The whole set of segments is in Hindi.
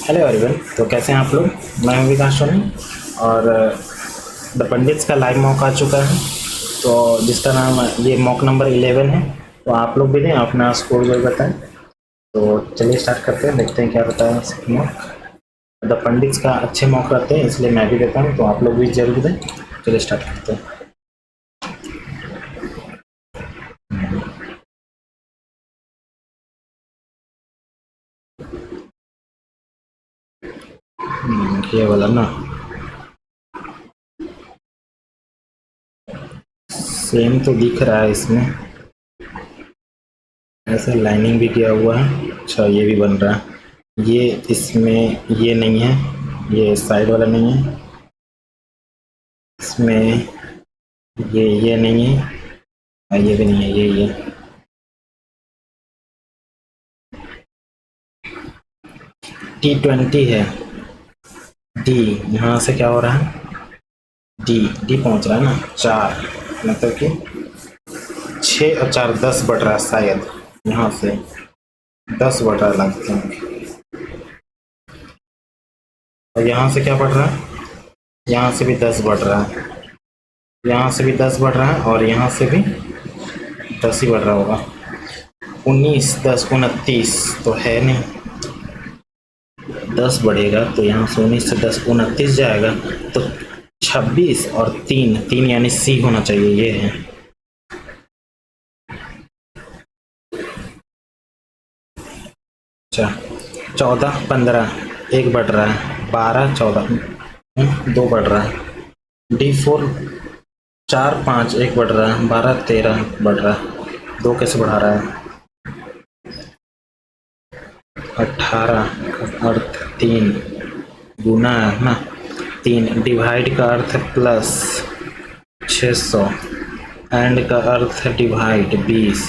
हेलो एवरीवन, तो कैसे हैं आप लोग। मैं हूं विकास सोनी और द पंडित्स का लाइव मॉक आ चुका है, तो जिसका नाम ये मॉक नंबर 11 है। तो आप लोग भी दें अपना स्कोर जो बताएं। तो चलिए स्टार्ट करते हैं, देखते हैं क्या बताया मॉक। द पंडित्स का अच्छे मॉक रहते हैं, इसलिए मैं भी देता हूँ, तो आप लोग भी जरूर दें। चलिए स्टार्ट करते हैं। ये वाला ना सेम तो दिख रहा है इसमें, ऐसे लाइनिंग भी किया हुआ है। अच्छा, ये भी बन रहा है। ये इसमें ये नहीं है, ये साइड वाला नहीं है। इसमें ये नहीं है, ये भी नहीं है, ये T20 है। डी, यहाँ से क्या हो रहा है, डी डी पहुंच रहा है ना 4, मतलब कि 6 और 4 10 बढ़ रहा है शायद। यहाँ से 10 बढ़ रहा है लगता है। और यहाँ से क्या बढ़ रहा है, यहाँ से भी 10 बढ़ रहा है, यहाँ से भी 10 बढ़ रहा है, और यहाँ से भी 10 ही बढ़ रहा होगा। 19 10 29 तो है नहीं, 10 बढ़ेगा तो यहाँ से 19 से 10 29 जाएगा, तो 26 और 3 यानी सी होना चाहिए, ये है। अच्छा, 14 15 1 बढ़ रहा है, 12 14 2 बढ़ रहा है। D4 4 5 1 बढ़ रहा है, 12 13 बढ़ रहा है, 2 कैसे बढ़ा रहा है। 18 का अर्थ 3 गुना है ना, 3 डिवाइड का अर्थ प्लस 600, एंड का अर्थ डिवाइड 20,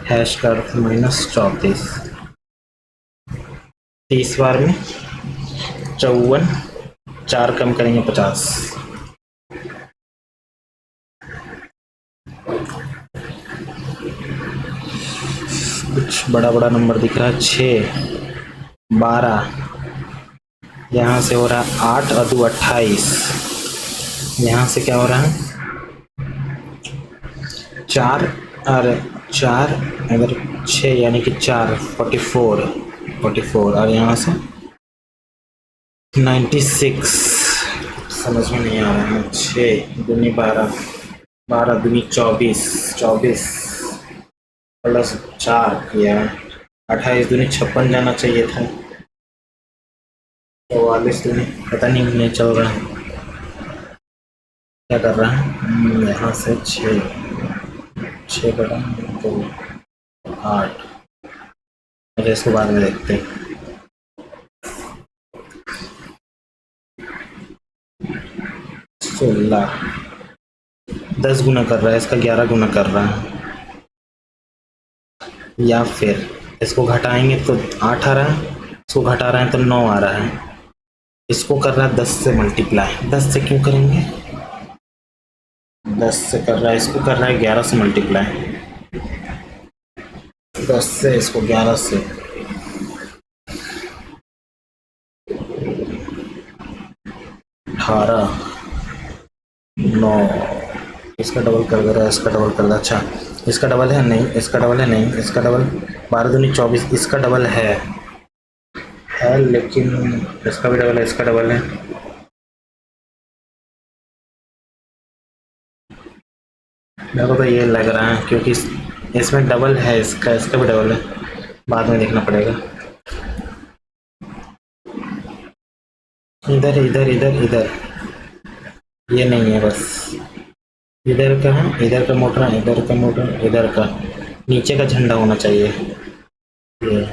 हैश का अर्थ माइनस 34। 30 बार में 54, 4 कम करेंगे 50। कुछ बड़ा बड़ा नंबर दिख रहा है, 6 12, यहाँ से हो रहा है 8 और 2 28, यहाँ से क्या हो रहा है 4 और 4 अगर 6 यानी कि 4 44 और यहाँ से 96। समझ में नहीं आ रहा है। 6 दूनी 12, 12 दूनी 24 प्लस 4 किया, 28 दूनी 56 जाना चाहिए था, 44 दूनी पता नहीं चल रहा है क्या कर रहा है। यहाँ से 6 बटा 2 8, अरे इसको बाद में देखते हैं। 16 10 गुना कर रहा है, इसका 11 गुना कर रहा है, या फिर इसको घटाएंगे तो 8 आ रहा है, इसको घटा रहे हैं तो 9 आ रहा है, इसको कर रहा है 10 से मल्टीप्लाई। 10 से क्यों करेंगे, 10 से कर रहा है, इसको कर रहा है 11 से मल्टीप्लाई। 10 से इसको 11 से 18 9, इसका डबल कर दे रहा है, इसका डबल कर दे। अच्छा, इसका डबल है नहीं, इसका डबल है नहीं, इसका डबल 12 दूनी 24, इसका डबल है लेकिन इसका भी डबल है, इसका डबल है। मेरे को तो ये लग रहा है क्योंकि इसमें डबल है, इसका भी डबल है, बाद में देखना पड़ेगा। इधर इधर इधर इधर ये नहीं है, बस इधर का है, इधर का मोटर, इधर का मोटर, इधर का नीचे का झंडा होना चाहिए ये।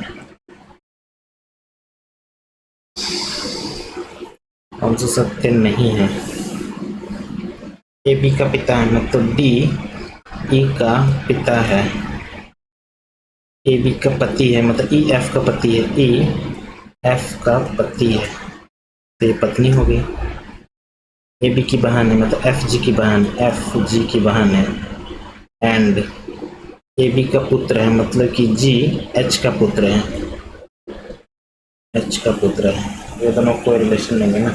570 नहीं है। ए बी का पिता है, मतलब डी ई का पिता है, ए बी का पति है, मतलब ई एफ का पति है, ई एफ का पति है, तो ये पत्नी हो गई। ए बी की बहन है, मतलब एफ जी की बहन, एफ जी की बहन है, एंड ए बी का पुत्र है, मतलब कि जी एच का पुत्र है, एच का पुत्र है, ये दोनों कोई रिलेशन नहीं है ना।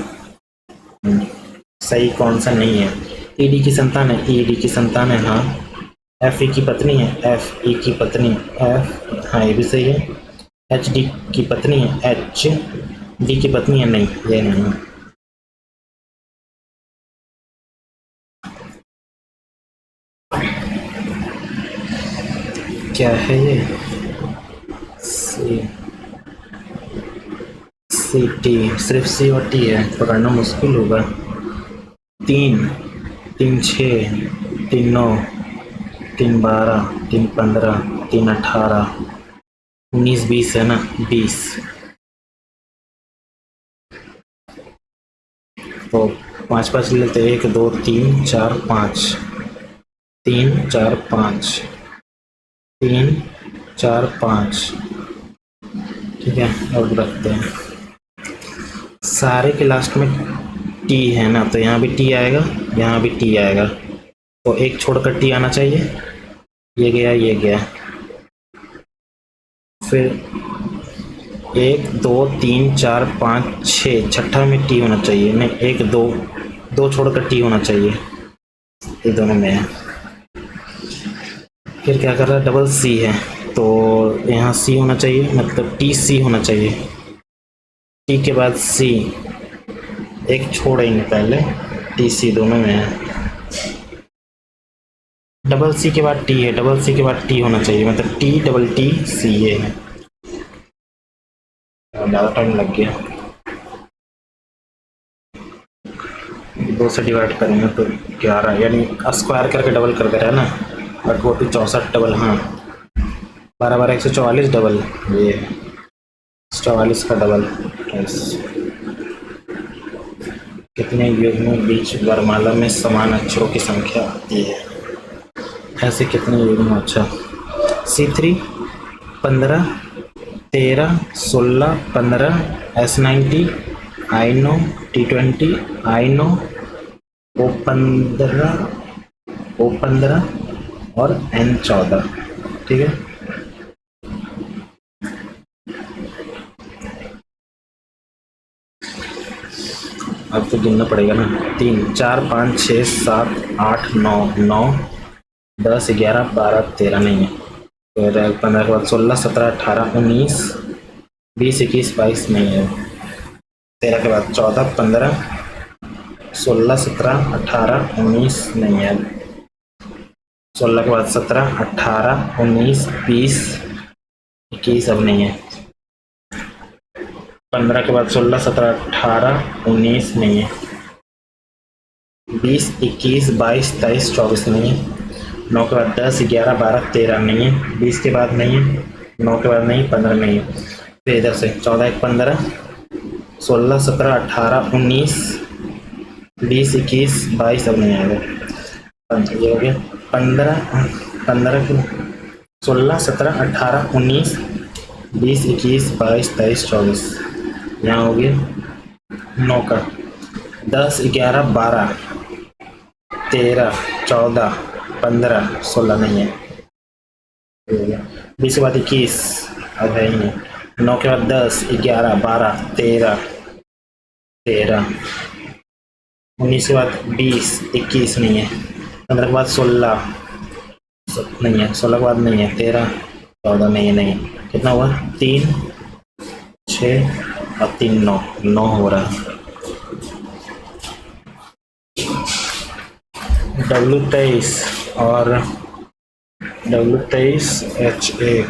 सही कौन सा नहीं है? ईडी की संतान है, ईडी की संतान है हाँ। एफ ई की पत्नी है, एफ ई की पत्नी, एफ हाँ ये भी सही है। एच डी की पत्नी है, एच डी की पत्नी है, नहीं ये नहीं है। क्या है ये? सी सी टी, सिर्फ सी और टी है, पकड़ना मुश्किल होगा। 3 3 6 3 9 3 12 3 15 3 18 19 20 है ना, 20। तो 5 5 लेते, 1 2 3 4 5, 3 4 5, 3 4 5, ठीक है। अब रखते हैं, सारे के लास्ट में टी है ना, तो यहाँ भी टी आएगा, यहाँ भी टी आएगा, तो एक छोड़कर टी आना चाहिए। ये गया, ये गया, फिर 1 2 3 4 5 6, छठा में टी होना चाहिए, नहीं 1 2 2 छोड़कर टी होना चाहिए, ये दोनों में है। फिर क्या कर रहा है, डबल सी है, तो यहाँ सी होना चाहिए, मतलब टी सी होना चाहिए। टी के बाद सी, एक छोड़ेंगे पहले, टी सी दोनों में है। डबल सी के बाद टी है, डबल सी के बाद टी होना चाहिए, मतलब टी डबल टी सी, ये है। ज़्यादा टाइम लग गया, 2 से डिवाइड करेंगे तो 11, यानी स्क्वायर करके डबल कर दे रहा है ना, और 2 64 डबल, हाँ 12 12 144 डबल, ये 44 का डबल। कितने युग्मों बीच वर्णमाला में समान अक्षरों की संख्या आती है? ऐसे कितने युग्म? अच्छा, C3 15 13 16 15, S90 I9 T20 I9 O15 और N14, ठीक है। अब तो गिनना पड़ेगा ना, 3 4 5 6 7 8 9 9 10 11 12 13 नहीं है, फिर 15 के बाद 16 17 18 19 20 21 22 नहीं है, 13 के बाद 14 15 16 17 18 19 नहीं है, 16 के बाद 17 18 19 20 21 अब नहीं है, 15 के बाद 16 17 18 19 नहीं है, 20 21 22 23 24 नहीं है, 9 के बाद 10 11 12 13 नहीं है, 20 के बाद नहीं है, 9 के बाद नहीं, 15 नहीं है, फिर इधर से 14 1 15 16 17 18 19 20 21 22 अब नहीं आएगा, ये हो गया 15 के 16 17 18 19 20 21 22 23 24, यहाँ हो गया 9 का 10 11 12 13 14 15 16 नहीं है, 20 के बाद 21 अब है ही नहीं, 9 के बाद 10 11 12 13 19 के बाद 20 21 नहीं है, 15 के बाद 16 नहीं है, 16 के बाद नहीं है, 13 14 नहीं है, नहीं कितना हुआ 3 6 और 3 9 9 हो रहा है। W23 और W23 H1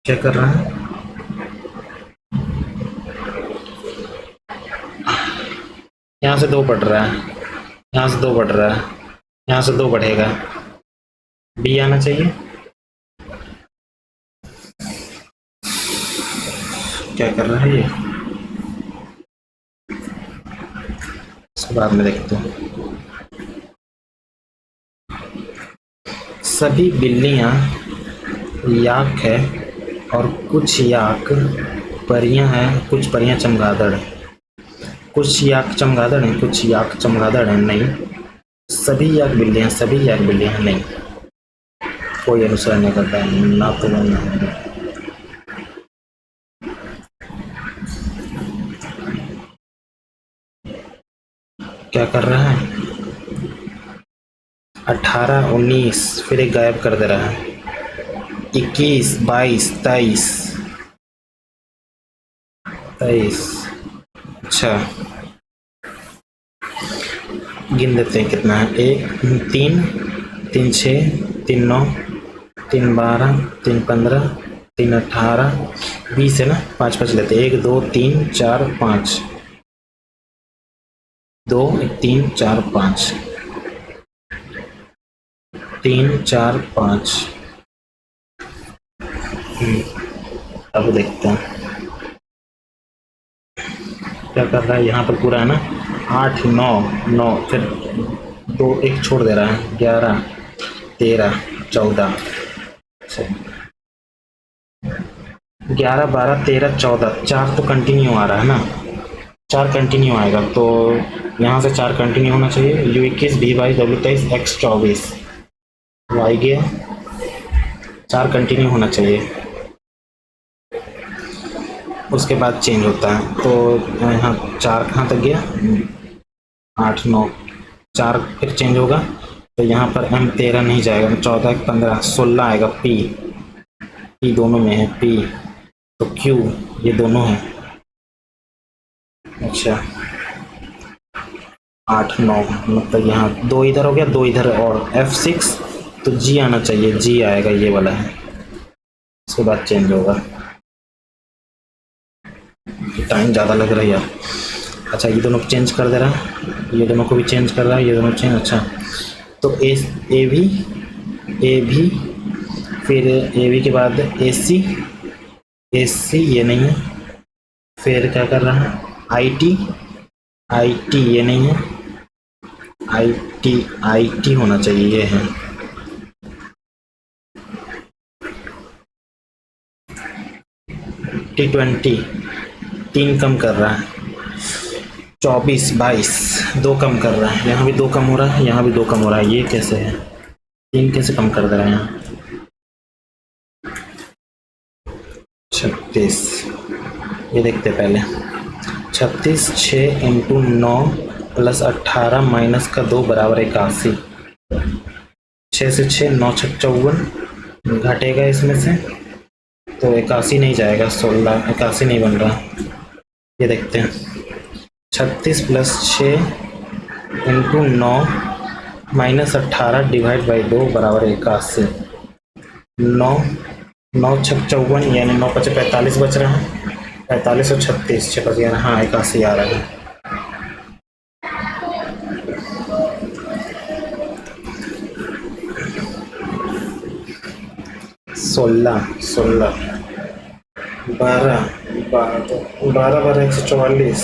क्या कर रहा है, यहाँ से 2 बढ़ रहा है, यहाँ से 2 बढ़ रहा है, यहाँ से 2 बढ़ेगा, B आना चाहिए, क्या कर रहा है ये, इसके बाद में देखते हैं। सभी बिल्लियाँ याक है और कुछ याक परियां हैं, कुछ परियां चमगादड़ हैं, कुछ याक चमगादड़ हैं, कुछ याक चमगादड़ हैं, नहीं सभी याक बिल्लियाँ, सभी याक बिल्लियाँ नहीं, कोई अनुसरण नहीं करता है ना, तो ना। क्या कर रहा है? 18, 19, फिर एक गायब कर दे रहा है। 21, 22, 23, 23। अच्छा, गिन देते हैं कितना है। 1, 3, 3, 6, 3, 9, 3, 12, 3, 15, 3, 18, 20 है ना। 5 5 लेते हैं। 1, 2, 3, 4, 5, 2, 3, 4, 5, 3, 4, 5। अब देखते हैं क्या कर रहा है यहाँ पर। पूरा है ना 8, 9, 9, फिर 2 1 छोड़ दे रहा है। 11, 13, 14, 11, 12, 13, 14, 4 तो कंटिन्यू आ रहा है ना। 4 कंटिन्यू आएगा तो यहाँ से 4 कंटिन्यू होना चाहिए। U21, B22, W23, X24 Y गया। 4 कंटिन्यू होना चाहिए, उसके बाद चेंज होता है। तो यहाँ 4 कहाँ तक गया? 8, 9, 4 फिर चेंज होगा। तो यहाँ पर M13 नहीं जाएगा। 14, 15, 16 आएगा। P दोनों में है। P तो Q ये दोनों है। अच्छा, 8, 9 मतलब यहाँ 2 इधर हो गया, 2 इधर और F6 तो G आना चाहिए। G आएगा, ये वाला है। उसके बाद चेंज होगा। टाइम ज़्यादा लग रहा है यार। अच्छा, ये दोनों चेंज कर दे रहा है, ये दोनों को भी चेंज कर रहा है, ये दोनों चेंज। अच्छा, तो ए भी, फिर ए भी के बाद ए सी ये नहीं है। फिर क्या कर रहा है? आई टी ये नहीं है। आई टी होना चाहिए, ये है। T20 3 कम कर रहा है। 24, 22 2 कम कर रहा है। यहाँ भी 2 कम हो रहा है, यहाँ भी 2 कम हो रहा है। ये कैसे है? 3 कैसे कम कर दे रहा है यहाँ? 36, ये देखते पहले। 36, 6 इंटू 9 प्लस 18 माइनस का 2 बराबर 81। 6 से 6, 9 6 54 घटेगा इसमें से, तो 81 नहीं जाएगा। 16, 81 नहीं बन रहा। ये देखते हैं। 36 plus 6 into 9 minus 18 divide by 2 बराबर 81। 9 9 6 54 यानी 9 5 45 बच रहा है। 45 और 36 6 बच गया। हाँ, 81 आ रहा है। 16, 12, 12, 144,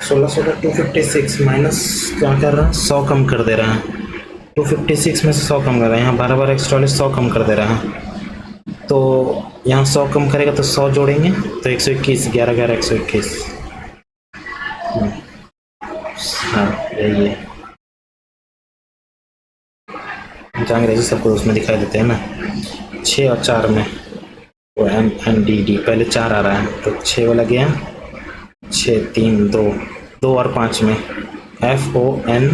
16, 256 माइनस क्या कर रहा है? 100 कम कर दे रहा है। 256 में से 100 कम कर रहा है। यहाँ 12, 144 100 कम कर दे रहा है। तो यहाँ 100 कम करेगा तो 100 जोड़ेंगे तो 121, 11, 11, 121। हाँ, यही है। अंग्रेजी सबको उसमें दिखाई देते हैं ना। 6 और 4 में वो NDD पहले 4 आ रहा है तो 6 वाला गया। 6, 3, 2, 2 और 5 में FON,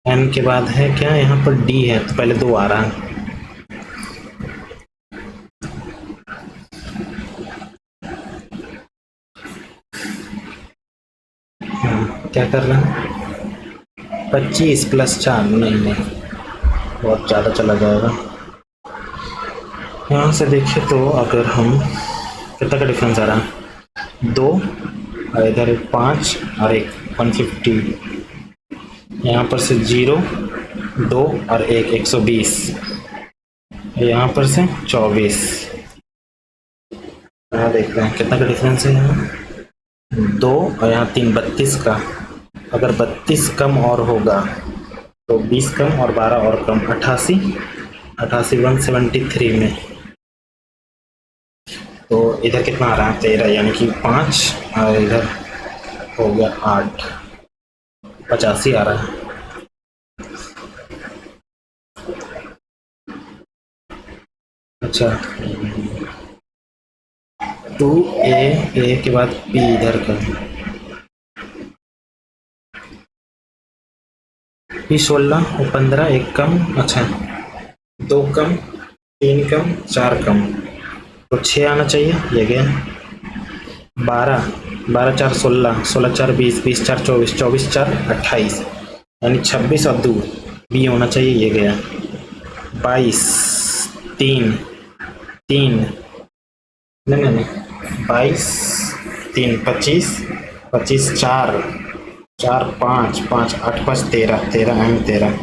N के बाद है क्या? यहाँ पर D है तो पहले 2 आ रहा है। क्या कर रहे हैं? 25 प्लस 4 नहीं, बहुत ज़्यादा चला जाएगा। यहाँ से देखिए तो अगर हम कितना का डिफरेंस आ रहा है? 2 और इधर 5 और 1 150। यहाँ पर से 0, 2 और 1 120। यहाँ पर से 24। यहाँ देख रहे हैं कितना का डिफरेंस है। यहाँ 2 और यहाँ 3 32 का। अगर 32 कम और होगा तो 20 कम और 12 और कम 88, 173 में। तो इधर कितना आ रहा है? 13 यानी कि 5 और इधर हो गया 8, 85 आ रहा है। अच्छा 2a के बाद p इधर का p 16 और 15 एक कम, अच्छा 2 कम 3 कम 4 कम तो 6 आना चाहिए, ये गया 12 12 4 16 16 4 20 20 4 24 24 4 28 यानी 26 और 2 b होना चाहिए, ये गया 22 3 3 नहीं 22 3 25 25 4 4 5 5 8 5 13 13 एम 13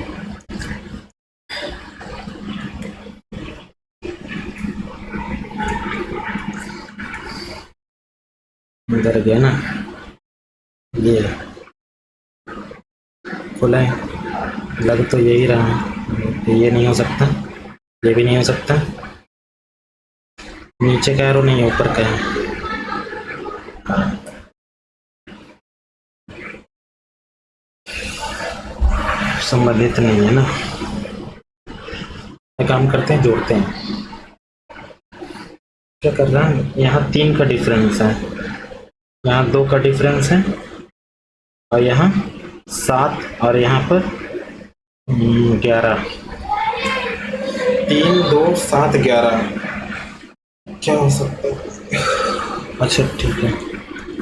इधर गया ना, ये खुला है, लग तो यही रहा है, ये नहीं हो सकता, ये भी नहीं हो सकता, नीचे का एरो नहीं है, ऊपर का है। संबंधित नहीं है ना, एक काम करते हैं, जोड़ते हैं। क्या कर रहा है, यहाँ 3 का डिफरेंस है, यहाँ 2 का डिफरेंस है और यहाँ 7 और यहाँ पर 11 3 2 7 11 क्या हो सकता है। अच्छा ठीक है,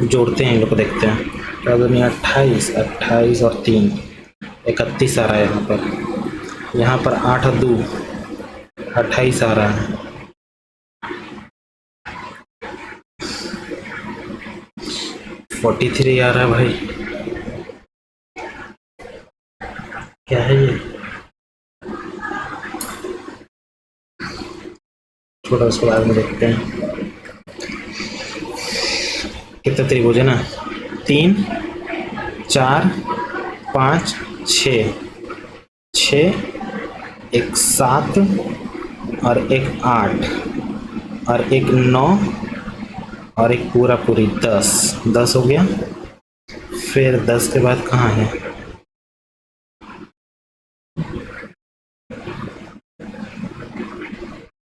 जोड़ते हैं इन लोग को, देखते हैं क्या होगा। 28 28 और 3 31 आ रहा है, यहाँ पर 8 और 2 28 आ रहा है, 43 आ रहा है भाई, क्या है ये, छोटा, उसके बाद में देखते हैं कितना त्रिभुज है ना, 3 4 5 6 6 एक 7 और एक 8 और एक 9 और एक पूरा पूरी 10 10 हो गया। फिर 10 के बाद कहाँ है,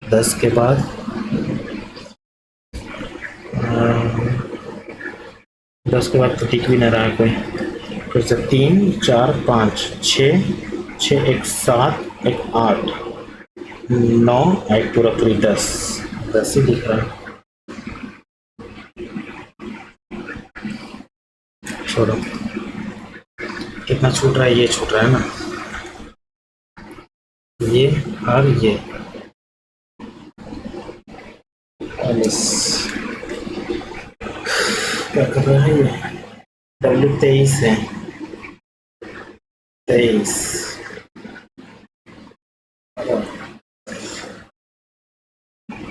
दस के बाद 10 के बाद तो टिक भी नहीं रहा है कोई, फिर से 3 4 5 6 6 एक 7 एक 8 9 एक पूरा पूरी 10 10 ही दिख रहा है, छोड़ो, कितना छूट रहा है, ये छूट रहा है ना, ये और ये 40 क्या कर रहा है ये, W 23 है, 23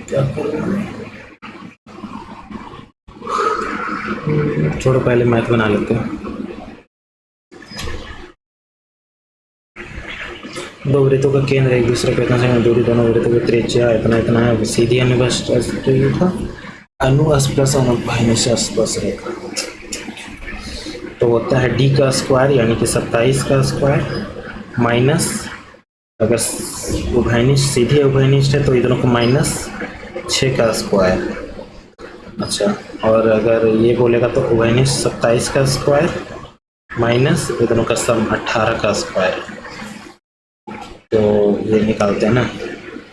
क्या कर रहा है, छोड़ो पहले मैथ बना लेते हैं। दो वृत्तों का केंद्र एक दूसरे के इतना से दूरी, दोनों वृत्तों की त्रिज्या इतना इतना है, सीधी अनुबस था अनुस्पर्श अनुभाइन से स्पर्श रेखा, तो होता है d का स्क्वायर यानी कि 27 का स्क्वायर माइनस, अगर उभयनिष्ठ सीधे उभयनिष्ठ है तो इधरों को माइनस 6 का स्क्वायर, अच्छा, और अगर ये बोलेगा तो उभयनिष्ठ 27 का स्क्वायर माइनस इधरों का सम 18 का स्क्वायर, तो ये निकालते हैं ना।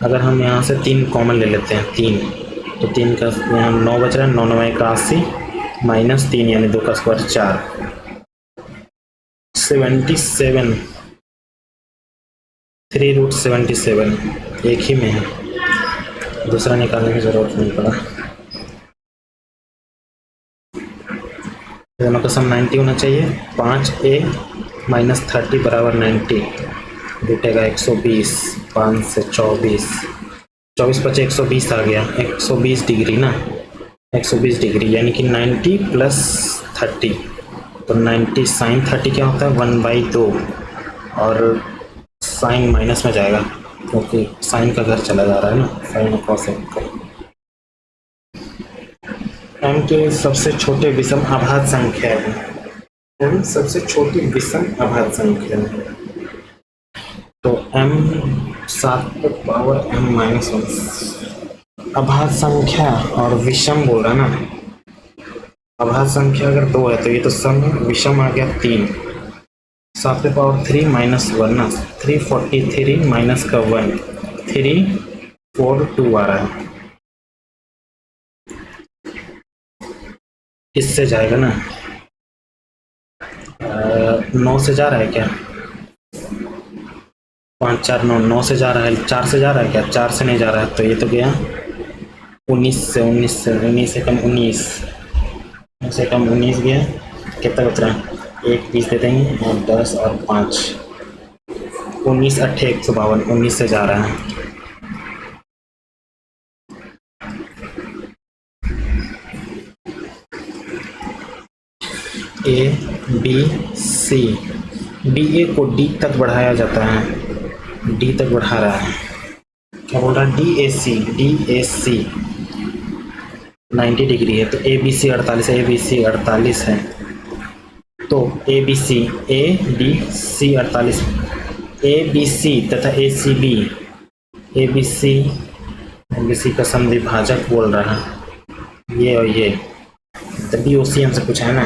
अगर हम यहाँ से 3 कॉमन ले लेते हैं, 3 तो 3 का यहाँ 9 बच रहा है, 9 9 81 माइनस 3 यानी 2 का स्क्वायर 4 77 3√77 एक ही में है, दूसरा निकालने की जरूरत नहीं पड़ा। दोनों का सम 90 होना चाहिए, 5a माइनस 30 बराबर 90 जुटेगा 120, 5 से 24 24 पचे 120 आ गया, 120 डिग्री ना, 120 डिग्री यानी कि 90 प्लस 30, तो 90 साइन 30 क्या होता है 1/2 और साइन माइनस में जाएगा क्योंकि साइन का घर चला जा रहा है ना, साइन कॉसेक का। m के सबसे छोटे विषम अभाज्य संख्या है, m सबसे छोटी विषम अभाज्य संख्या है, तो m 7 पावर m-1 अभाज्य संख्या और विषम बोल रहा है ना। अभाज्य संख्या अगर 2 है तो ये तो सम है, विषम आ गया 3, 7⁻³ माइनस 1 ना, 343 माइनस का 1, 342 आ रहा है। इससे जाएगा ना 9 से जा रहा है क्या, 5 4 9, 9 से जा रहा है, 4 से जा रहा है क्या, 4 से नहीं जा रहा है, तो ये तो गया 19 से 19 से कम 19 से कम 19 गया, कितना बच रहा है, 1 20 दे देंगे और 10 और 5, 19 8 152, 19 से जा रहा है। ए बी सी, डी ए को डी तक बढ़ाया जाता है, डी तक बढ़ा रहा है, क्या बोल रहा है, डी ए सी 90 डिग्री है, तो ए बी सी 48 है, ए बी सी 48 है, तो ए बी सी 48, ए बी सी तथा ए सी बी, ए बी सी का समद्विभाजक बोल रहा है, ये और ये, तभी ओ सी हमसे पूछा है ना।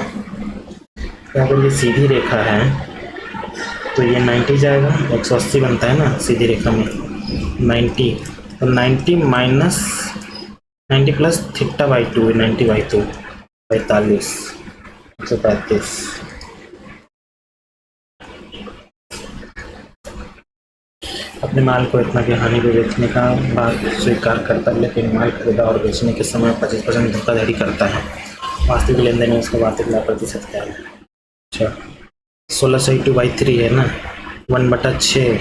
तो अगर ये सीधी रेखा है तो ये 90 जाएगा, 180 बनता है ना सीधी रेखा में, 90, तो 90 minus 90 plus theta by 2, 90 by 2, 45, 135। अपने माल को इतना की हानि को बेचने का बात स्वीकार करता है, लेकिन माल खरीदा और बेचने के समय 25% धोखाधड़ी करता है। वास्तविक लेन देन में उसका वार्षिक लाभ प्रतिशत क्या है। अच्छा 16/2/3 है ना, 1/6,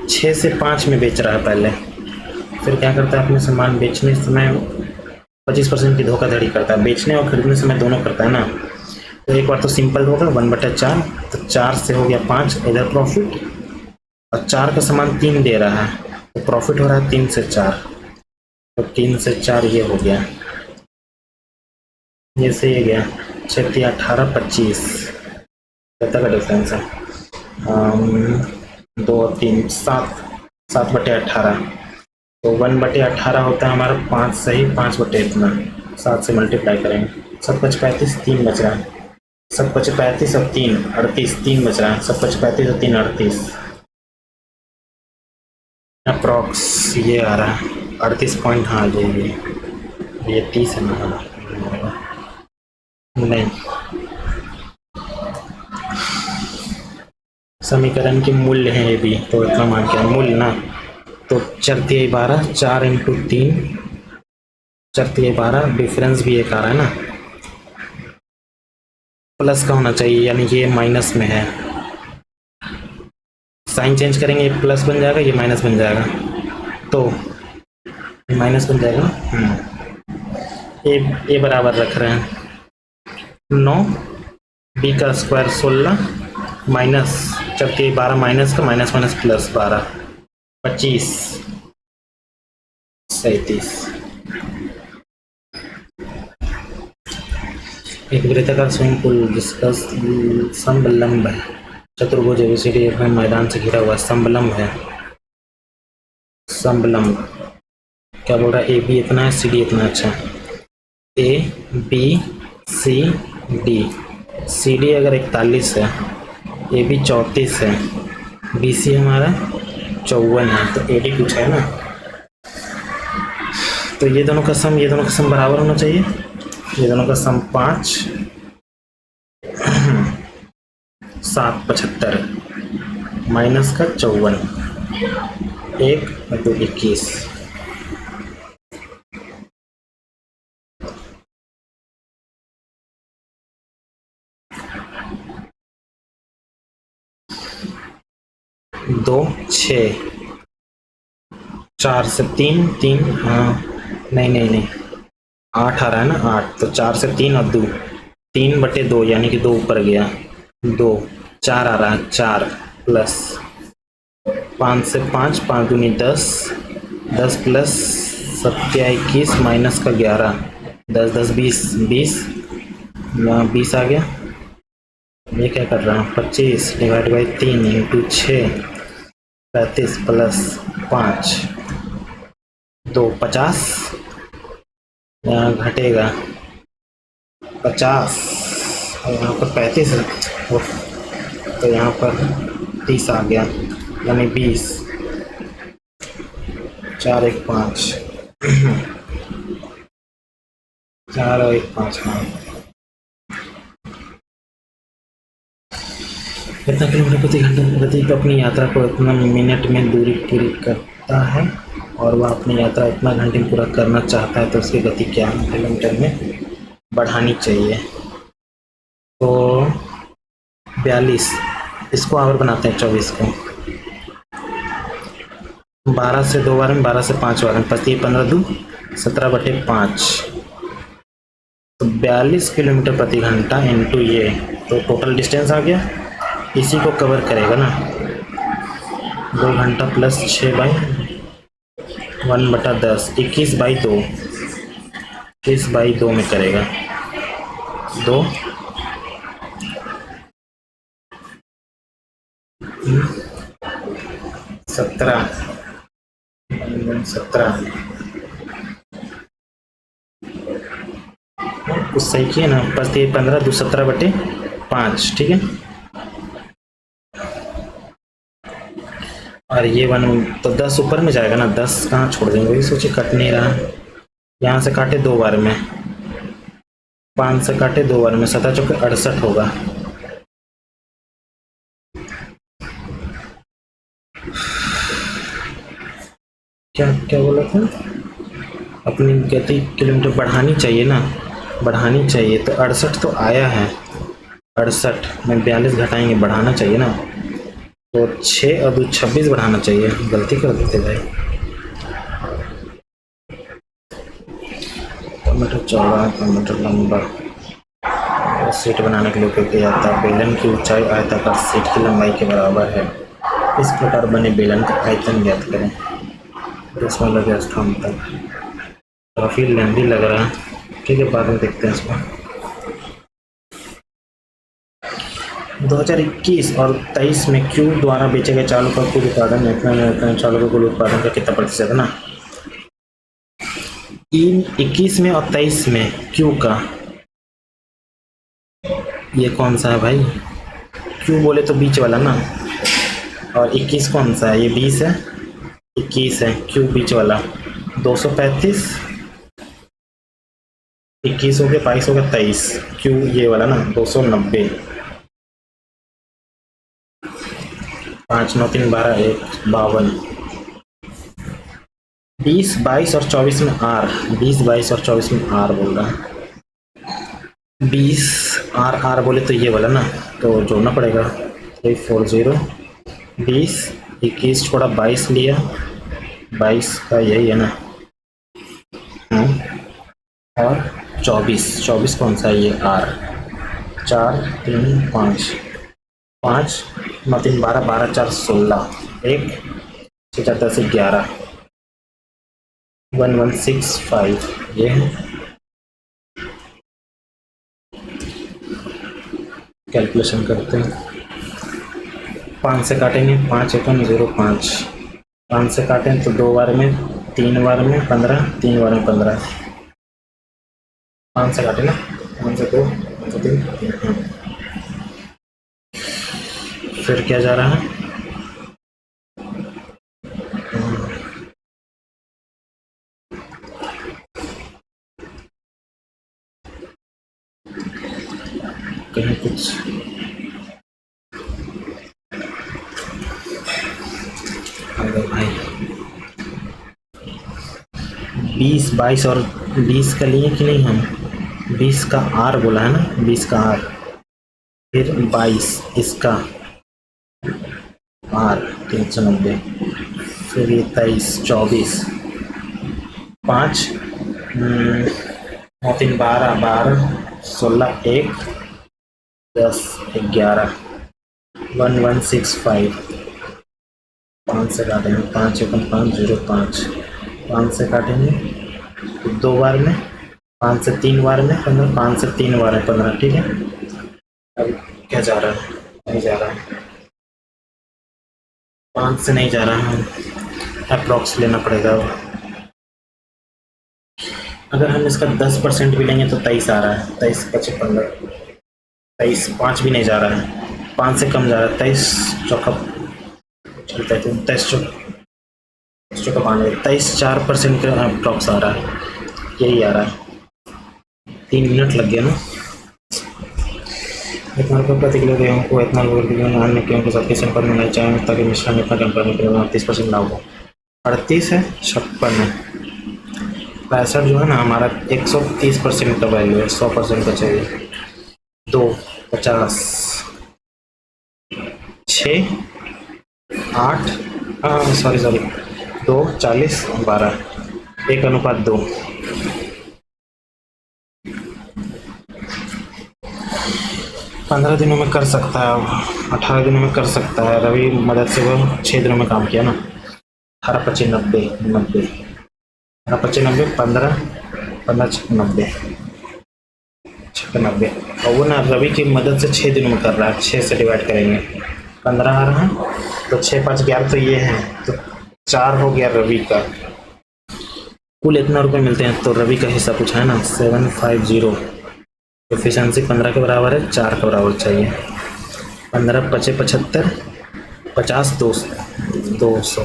6 से 5 में बेच रहा है पहले, फिर क्या करता है, अपने सामान बेचने समय 25% की धोखाधड़ी करता है, बेचने और खरीदने समय दोनों करता है ना। तो एक बार तो सिंपल होगा 1/4, तो 4 से हो गया 5 इधर प्रॉफिट, और 4 का सामान 3 दे रहा है, तो प्रॉफिट हो रहा है 3 से 4, तो 3 से 4 ये हो गया, ये से ये गया 6 × 18 25, कितना का डिफरेंस है, 2 और 3 7, 7/18, तो 1/18 होता है हमारा 5 सही, 5 बटे इतना 7 से मल्टीप्लाई करेंगे, 7 × 5 = 35, 3 बच रहा है, 7 × 5 = 35 और 3 38, 3 बच रहा है, 7 × 5 = 35 और 3 38, अप्रॉक्स ये आ रहा है 38 पॉइंट, हाँ ये 30 है ना, नहीं समीकरण के मूल्य है ये भी, तो इतना मान के मूल्य ना, तो 4×12, 4 × 3, 4×12, डिफरेंस भी एक आ रहा है ना, प्लस का होना चाहिए, यानी ये माइनस में है, साइन चेंज करेंगे, ये प्लस बन जाएगा, ये माइनस बन जाएगा, तो माइनस बन जाएगा, ए बराबर रख रहे हैं 9, बी का स्क्वायर 16, माइनस 4×12 माइनस का, माइनस माइनस प्लस 12, 25, 37। एक वृत्ताकार स्विमिंग पूल जिसका समलंब है, चतुर्भुज एबीसीडी एक मैदान से घिरा हुआ समलंब है, समलंब क्या बोल रहा है, ए बी इतना है, सी डी इतना, अच्छा A B C D, C D अगर 41 है, ए बी 34 है, बी सी हमारा 54 है, तो ए डी कुछ है ना, तो ये दोनों का सम बराबर होना चाहिए, ये दोनों का सम 5 7 75 माइनस का 54, 1 और 2 21, दो 6, 4 से 3 3, हाँ नहीं 8 आ रहा है ना, 8, तो 4 से 3 और 2, 3/2 यानी कि 2 ऊपर गया, 2 4 आ रहा है, 4 प्लस 5 से 5, 5 दूनी 10, 10 प्लस 7 21 माइनस का 11, 10 10 20 20, यहाँ 20 आ गया, ये क्या कर रहा हूँ, 25 / 3 × 6, 35 प्लस 5, 2 50, यहाँ घटेगा 50 और यहाँ पर 35 है, तो यहाँ पर 30 आ गया, यानी 20, 4 1 5, 4 और 1 5, हाँ। कितना किलोमीटर प्रति घंटा गति तो अपनी यात्रा को इतना मिनट में दूरी पूरी करता है, और वह अपनी यात्रा इतना घंटे में पूरा करना चाहता है, तो उसकी गति क्या किलोमीटर में बढ़ानी चाहिए। तो 42, इसको आवर बनाते हैं 24 को, 12 से 2 बार में, 12 से 5 बार में, 15 2 17/5, तो 42 किलोमीटर प्रति घंटा इंटू ये, तो टोटल डिस्टेंस आ गया, इसी को कवर करेगा ना। 2 घंटा प्लस 6/1/10, 21/2, 21/2 में करेगा। 2 17 कुछ सही किया ना, 15 2 17/5, ठीक है। और ये 1 तो 10 ऊपर में जाएगा ना, 10 कहाँ छोड़ देंगे, वही सोचे, कट नहीं रहा। यहाँ से काटे 2 बार में, 5 से काटे 2 बार में, 7 चौके 68 होगा। क्या क्या बोला था, अपनी गति किलोमीटर बढ़ानी चाहिए ना, बढ़ानी चाहिए, तो 68 तो आया है, 68 में 42 घटाएंगे, बढ़ाना चाहिए ना, तो 6 और 2 26 बढ़ाना चाहिए, गलती कर देते भाई। मीटर चौड़ा, मीटर लंबा, सीट बनाने के लिए उपयोग किया जाता है। बेलन की ऊंचाई आयताकार सीट की लंबाई के बराबर है। इस प्रकार बने बेलन का आयतन ज्ञात करें। इसमें लगे स्थान तक, काफी लेंदी लग रहा है, ठीक है, बाद में देखते हैं इसको। 2021 और 23 में क्यू द्वारा बेचे गए चावलों का कुल उत्पादन, चावलों का कुल उत्पादन का कितना प्रतिशत है ना। 21 में और 23 में क्यू का, ये कौन सा है भाई, क्यू बोले तो बीच वाला ना, और 21 कौन सा है, ये 20 है, 21 है, क्यू बीच वाला, 235, 21 हो गया, 22 हो गया, 23, क्यू ये वाला ना 290, 5 9 3 12 1 52, 20 22 और 24 में आर, 20 22 और 24 में आर बोल रहा है, 20 आर आर बोले तो ये वाला ना, तो जोड़ना पड़ेगा, 340, 20 21 छोड़ा 22 लिया, 22 का यही है ना, और 24 कौन सा है, ये आर, 4 3 5 5 9 3 12 12 4 16, 1 6 4 10 11, 1165 ये है। कैलकुलेशन करते हैं, 5 से काटेंगे, 5 एकम 05, 5 से काटें तो 2 बार में, 3 बार में 15, 3 बार में 15, 5 से काटे ना, 5 से 2, 5 से 3, फिर क्या जा रहा है, कहीं कुछ अगर भाई 20 22 और 20 का लिए कि नहीं, हम 20 का आर बोला है ना, 20 का आर, फिर 22 इसका आर 390, फिर ये 23 24, 5 9 3 12 12 16 1 10 11, 1165, 5 से काटेंगे, 5 एकम 5 05, 5 से काटेंगे तो 2 बार में, 5 से 3 बार में 15, 5 से 3 बार में 15, ठीक है। अब क्या जा रहा है, नहीं जा रहा है, 5 से नहीं जा रहा है, अप्रॉक्स लेना पड़ेगा। अगर हम इसका 10% भी लेंगे तो 23 आ रहा है, 23 25 15, 23 5 भी नहीं जा रहा है, 5 से कम जा रहा है, 23 चौका चलता है तो 23 चौका 92, 23 4% का अप्रॉक्स आ रहा है, यही आ रहा है। 3 मिनट लग गया ना। इतना रुपये प्रति किलो गेहूँ को इतना रुपये अन्य गेहूँ के साथ किस अनुपात में मिलाना चाहिए ताकि मिश्रण इतना कम करने के लिए 38% लाभ हो। 38 है, 56 है, 65 जो है ना हमारा 130% का वैल्यू है, 100% का चाहिए। 2 50 6 8 सॉरी 2 40 12 1:2। 15 दिनों में कर सकता है, अब 18 दिनों में कर सकता है। रवि मदद से वो 6 दिनों में काम किया ना। 18 25 90 90 18 25 90 15 15 90 90। और वो ना रवि की मदद से 6 दिनों में कर रहा है, 6 से डिवाइड करेंगे 15 आ रहा है, तो 6 5 11 तो ये है, तो 4 हो गया रवि का। कुल इतना रुपए मिलते हैं, तो रवि का हिस्सा पूछा है ना 750। एफिशिएंसी 15 के बराबर है, 4 के बराबर चाहिए। 15 25 75 50 200।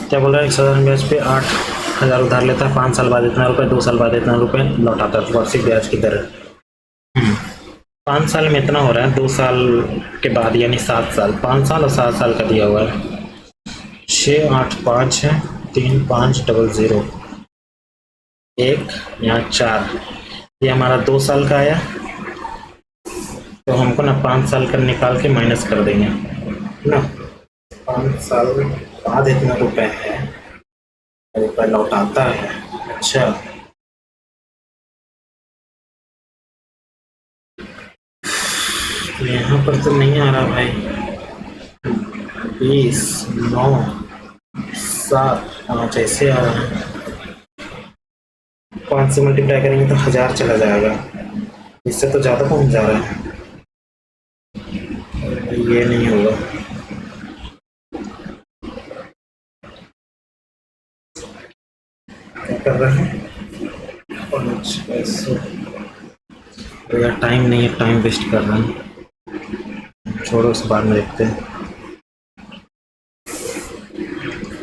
क्या बोल रहा है, 1,000 ब्याज पे 8,000 उधार लेता है, 5 साल बाद इतना रुपए, 2 साल बाद इतना रुपए लौटाता है, वार्षिक ब्याज की दर। 5 साल में इतना हो रहा है, 2 साल के बाद यानी 7 साल, 5 साल और 7 साल का दिया हुआ है। 6 8 5 है, 3 5 00 1 यहाँ 4, ये हमारा 2 साल का आया, तो हमको ना 5 साल का निकाल के माइनस कर देंगे ना। 5 साल बाद इतना रुपए है, रुपए लौटाता है। अच्छा, यहाँ पर तो नहीं आ रहा भाई। 20 9 7 5 ऐसे आ रहा है। 5 से मल्टीप्लाई करेंगे तो 1000 चला जाएगा, इससे तो ज़्यादा पहुँच जा रहा है, ये नहीं होगा। क्या कर रहे हैं, 5 पैसे तो यार टाइम नहीं है, टाइम वेस्ट कर रहे हैं, छोड़ो इस बार में देखते हैं।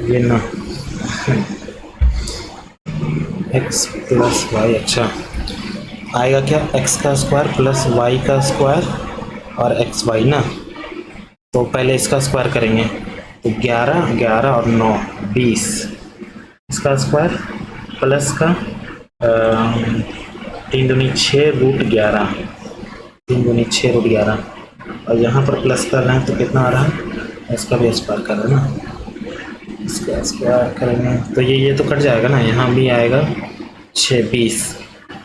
ये ना x प्लस वाई, अच्छा आएगा क्या, x का स्क्वायर प्लस y का स्क्वायर और एक्स वाई ना। तो पहले इसका स्क्वायर करेंगे, तो 11 11 और 9 20, इसका स्क्वायर प्लस का 3 दूनी 6 रूट 11, 3 दूनी 6 रूट 11, और यहाँ पर प्लस कर रहे हैं तो कितना आ रहा है, इसका भी स्क्वायर कर रहे हैं ना, इसका स्क्वायर करेंगे तो ये तो कट जाएगा ना, यहाँ भी आएगा 6 20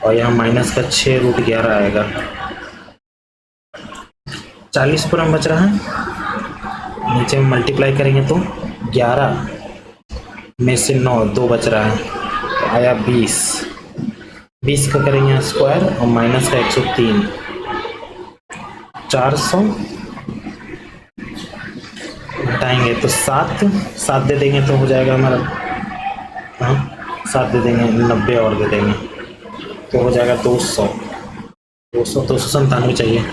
और यहाँ माइनस का 6 रूट 11 आएगा, 40 पूरा बच रहा है। नीचे में मल्टीप्लाई करेंगे तो 11 में से 9 2 बच रहा है, तो आया 20, 20 का करेंगे स्क्वायर और माइनस का 103, 400 घटाएंगे तो 7 दे देंगे तो हो जाएगा हमारा, हाँ 7 दे देंगे, 90 और दे देंगे तो हो जाएगा 200 297 चाहिए।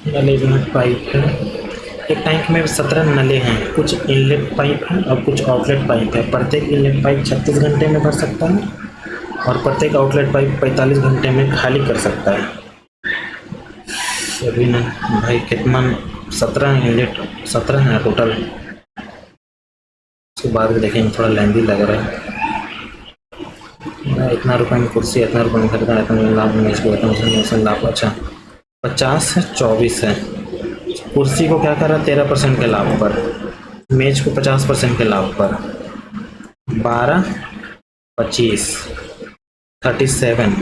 नले इनलेट पाइप है, एक टैंक में 17 नले हैं, कुछ इनलेट पाइप है और कुछ आउटलेट पाइप है। प्रत्येक इनलेट पाइप 36 घंटे में भर सकता है और प्रत्येक आउटलेट पाइप 45 घंटे में खाली कर सकता है। अभी ना भाई कितना, 17 इनलेट 17 है टोटल, उसके बाद भी देखेंगे, थोड़ा लेंदी लग रहा है। इतना रुपए में कुर्सी, इतना रुपए में खरीदा, इतना लाभ में इसको, इतना लाभ। अच्छा 50 है, 24 है। कुर्सी को क्या कर रहा है 13% के लाभ पर, मेज को 50% के लाभ पर, 12 25 37,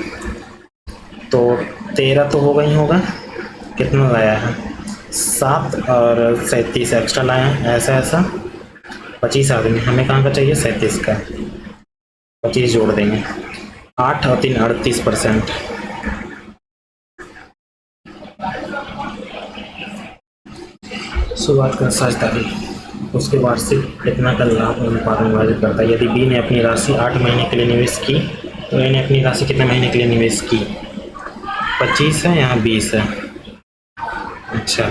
तो 13 तो होगा ही होगा। कितना लाया है, 7 और 37 एक्स्ट्रा लाया है, ऐसा 25 आदमी, हमें कहाँ का चाहिए 37 का, 25 जोड़ देंगे, 8 और 3 38%, शुरुआत कर साझेदारी, उसके वार्षिक इतना का लाभ अनुपात में विभाजित करता है। यदि बी ने अपनी राशि 8 महीने के लिए निवेश की तो ए ने अपनी राशि कितने महीने के लिए निवेश की? 25 है, यहाँ 20 है। अच्छा,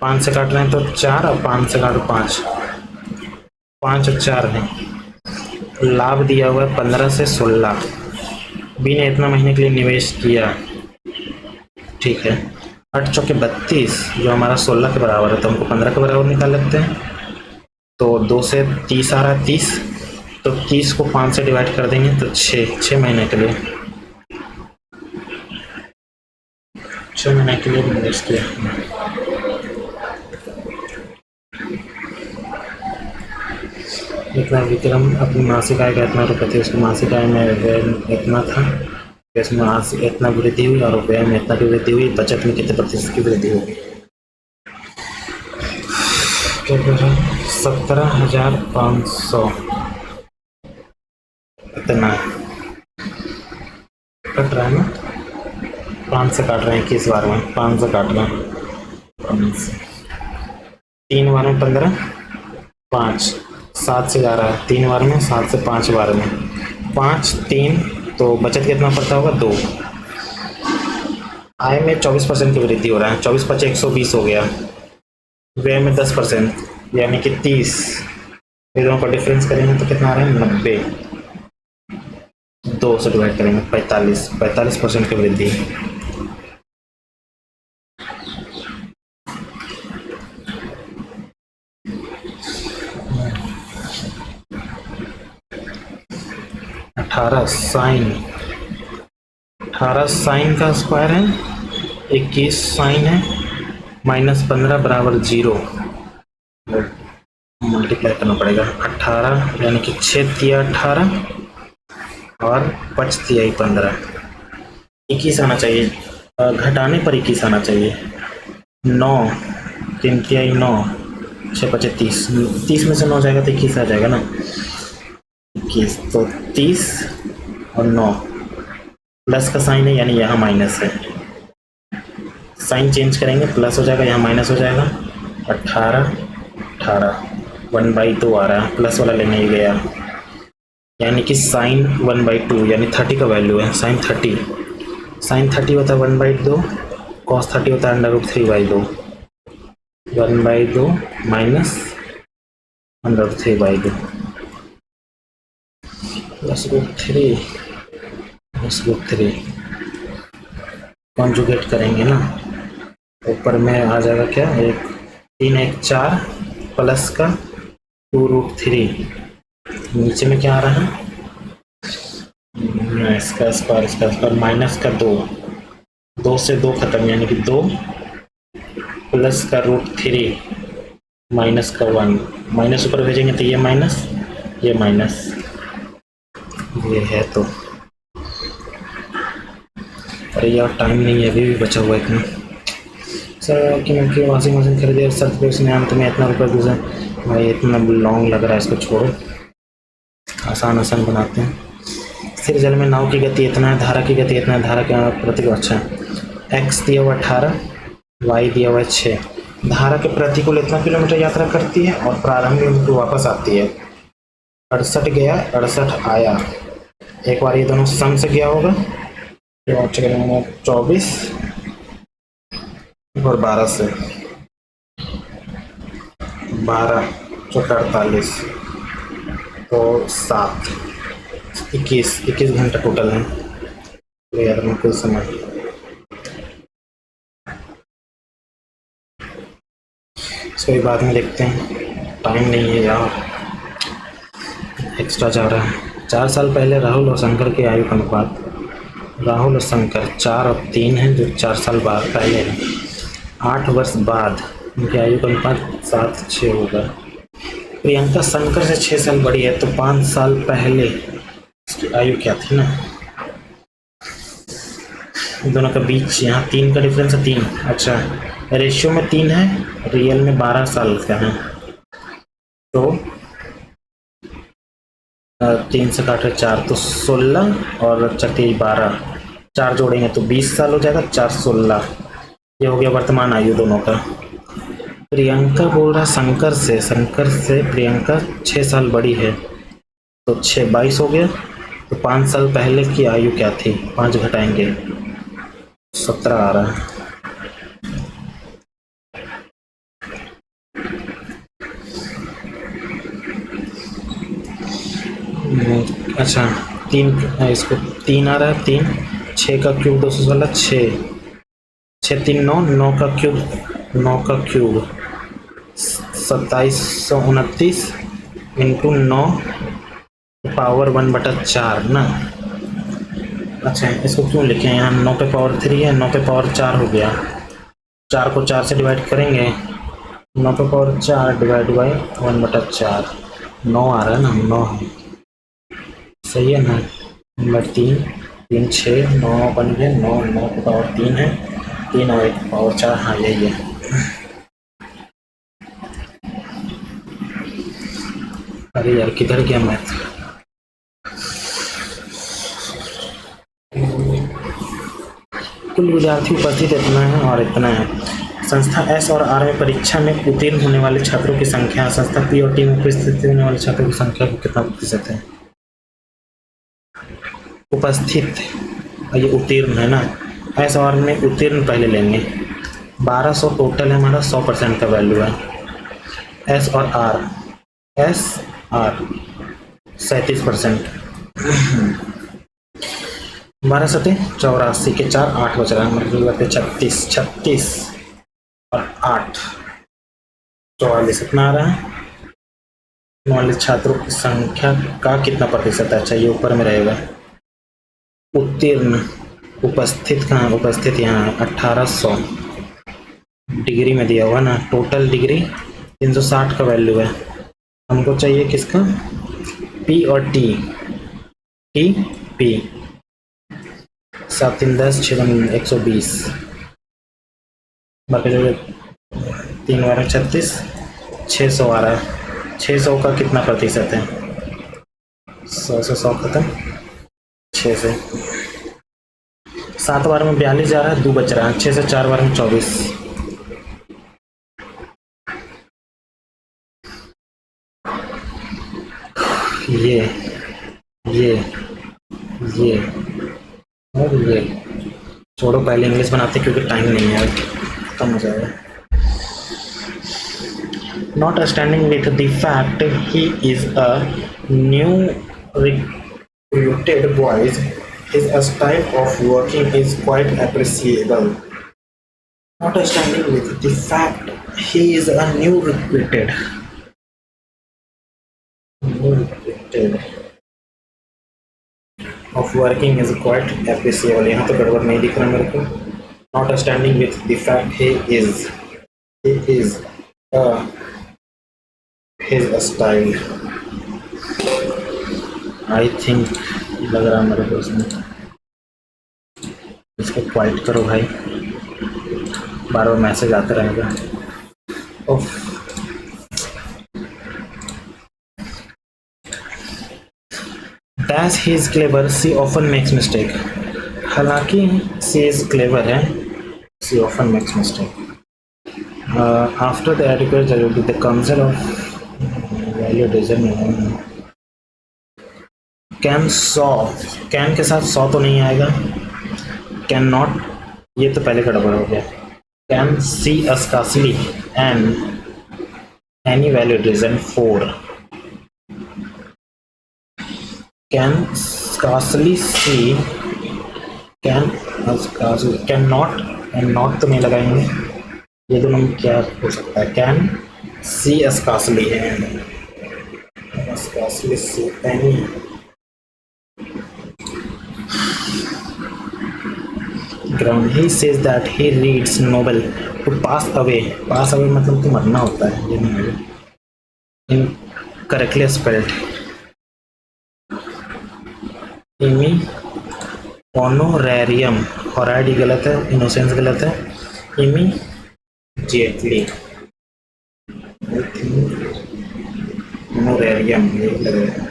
5 से काट रहे हैं तो 4 और 5 से काटो 5, 5 और 4 है। लाभ दिया हुआ है 15 से 16। बी ने इतना महीने के लिए निवेश किया, ठीक है। 8 चौके 32 जो हमारा 16 के बराबर है, तो हमको 15 के बराबर निकाल लेते हैं। तो 2 से 30 आ रहा है 30, तो 30 को 5 से डिवाइड कर देंगे तो 6 महीने के लिए, 6 महीने के लिए निवेश किया। इतना विक्रम अपनी मासिक आय का इतना रुपये थे, उसकी मासिक आय में व्यय इतना था, इसमें आज इतना वृद्धि हुई और व्यय में इतना की वृद्धि हुई, बचत में कितने प्रतिशत की वृद्धि हुई? 17,500 इतना कट रहा है ना, 5 से काट रहे हैं 21 बार में, 5 से काट रहे हैं, 3 बार में 15, 5 7 से जा रहा है, 3 बार में, 7 से 5 बार में, 5 3, तो बचत कितना पड़ता होगा? 2। आय में 24% की वृद्धि हो रहा है, 24 5 120 हो गया। व्यय में 10% यानी कि 30, ये दोनों का डिफरेंस करेंगे तो कितना आ रहा है? 90। 2 से डिवाइड करेंगे 45% की वृद्धि। अठारह साइन का स्क्वायर है, 21 साइन है, -15 बराबर 0, मल्टीप्लाई करना पड़ेगा। 18 यानी कि 6 तिया 18 और 5 तिया 15, 21 आना चाहिए, घटाने पर 21 आना चाहिए। 9 3 तिया 9, 6 5 30, 30 में से 9 जाएगा तो 21 आ जाएगा ना, 21, तो 30 और 9 प्लस का साइन है, यानी यहाँ माइनस है, साइन चेंज करेंगे प्लस हो जाएगा, यहाँ माइनस हो जाएगा। 18 1/2 आ रहा है, प्लस वाला लेने ही गया, यानी कि साइन 1/2 यानी 30 का वैल्यू है, साइन 30 होता है 1/2, कॉस 30 होता है √3/2, 1/2 माइनस √3/2 प्लस √3 कॉन्जुगेट करेंगे ना, ऊपर में आ जाएगा क्या, 3 1 4 प्लस का 2√3, नीचे में क्या आ रहा है, इसका स्क्वायर माइनस का 2 से 2 खत्म, यानी कि 2 प्लस का √3 माइनस का 1, माइनस ऊपर भेजेंगे तो ये माइनस, ये माइनस, ये है। तो अरे यार टाइम नहीं है, अभी भी बचा हुआ है इतना। सर कि वॉशिंग मशीन खरीदे और सर्च पे उसने अंत में इतना रुपये दूसरा, भाई इतना लॉन्ग लग रहा है, इसको छोड़ो, आसान बनाते हैं। स्थिर जल में नाव की गति इतना है, धारा की गति इतना है, धारा का प्रतिकूल, अच्छा x दिया हुआ 18, y दिया हुआ 6, धारा के प्रतिकूल इतना किलोमीटर यात्रा करती है और प्रारंभिक बिंदु वापस आती है। 68 गया, 68 आया, एक बार ये दोनों सम से गया होगा, 24 और 12 से 12 चौका 48, तो 7 21 घंटा टोटल है। तो यार मैं कुछ समय इसको बाद में देखते हैं, टाइम नहीं है यार, एक्स्ट्रा जा रहा है। 4 साल पहले राहुल और शंकर के आयु का अनुपात, राहुल और शंकर 4 और 3 है, जो 4 साल बाद पहले है। 8 वर्ष बाद उनकी आयु का अनुपात 7-6 होगा। प्रियंका शंकर से 6 साल बड़ी है, तो 5 साल पहले उसकी आयु क्या थी ना, दोनों का बीच यहाँ 3 का डिफरेंस है, 3, अच्छा रेशियो में 3 है, रियल में 12 साल का है, तो 3 से काटे 4 तो 16 और 4 12, 4 जोड़ेंगे तो 20 साल हो जाएगा, 4 16, ये हो गया वर्तमान आयु दोनों का। प्रियंका बोल रहा शंकर से प्रियंका 6 साल बड़ी है, तो 6 22 हो गया, तो 5 साल पहले की आयु क्या थी, 5 घटाएंगे 17 आ रहा है। अच्छा 3, इसको 3 आ रहा है, 3 6 का क्यूब 216, 9 का क्यूब 2729 इंटू 9 पावर 1/4 ना। अच्छा इसको क्यों लिखे हैं, यहाँ 9 पे पावर 3 है, 9 पे पावर 4 हो गया, 4 को 4 से डिवाइड करेंगे, 9 पे पावर 4 डिवाइड बाई 1/4, 9 आ रहा है ना, 9 है, सही है ना। नंबर 3 3 6 9 बन गया, 9 की पावर 3 है, 3 और 1 पावर 4, हाँ यही है। अरे यार किधर गया मैथ। कुल विद्यार्थी उपस्थित इतना है और इतना है। संस्था एस और आर में परीक्षा में उत्तीर्ण होने वाले छात्रों की संख्या, संस्था पी और टी में उपस्थित होने वाले छात्रों की संख्या को कितना प्रतिशत है। उपस्थित, ये उत्तीर्ण है ना, एस और में उत्तीर्ण पहले लेंगे, 1200 टोटल है हमारा, 100% का वैल्यू है। एस और आर, एस आर 37%, 12 सते 84 के 4 8 बच रहा है, मतलब करते 36 और 8 44 इतना आ रहा है। वाले छात्रों की संख्या का कितना प्रतिशत है, अच्छा ये ऊपर में रहेगा। उत्तीर्ण, उपस्थित कहाँ, उपस्थित यहाँ है 1800 डिग्री में दिया हुआ ना, टोटल डिग्री 360 का वैल्यू है, हमको चाहिए किसका, पी और टी, टी पी 7 3 10 6 120 बाकी जो 3 12 36 600 आ रहा है, 600 का कितना प्रतिशत है, 100 से 100 खत्म, 6 से 7 बार में 42 जा रहा है, 2 बच रहा है, 6 से 4 बार में 24, ये और ये छोड़ो, पहले इंग्लिश बनाते क्योंकि टाइम नहीं है, खत्म हो जाएगा। Notwithstanding with the fact he is a new recruited boy, his style of working is quite appreciable. Notwithstanding with the fact he is a new recruited of working is quite appreciable, यहाँ तो गड़बड़ नहीं दिख रहा मेरे को। Notwithstanding with the fact he is his style, I think लग रहा मेरे को इसमें, इसको क्वाइट करो भाई, बार बार मैसेज आता रहेगा। As he is clever, she often makes mistake. हालांकि she is clever है, she often makes mistake. After the adequate value, the concept of value design can saw, can के साथ saw तो नहीं आएगा, can not, ये तो पहले गड़बड़ हो गया। Can see scarcely and any value reason 4, can scarcely see, can not and not तो नहीं लगाएंगे, ये दोनों में क्या हो सकता है, can see scarcely and scarcely see any, ground, he says that he reads novel to pass away मतलब तो मरना होता है, ये नहीं है, incorrectly spelled, इमी ऑनोरेरियम, हॉराइडी गलत है, इनोसेंस गलत है, इमीडिएटली ऑनोरेरियम ये लग रहा है।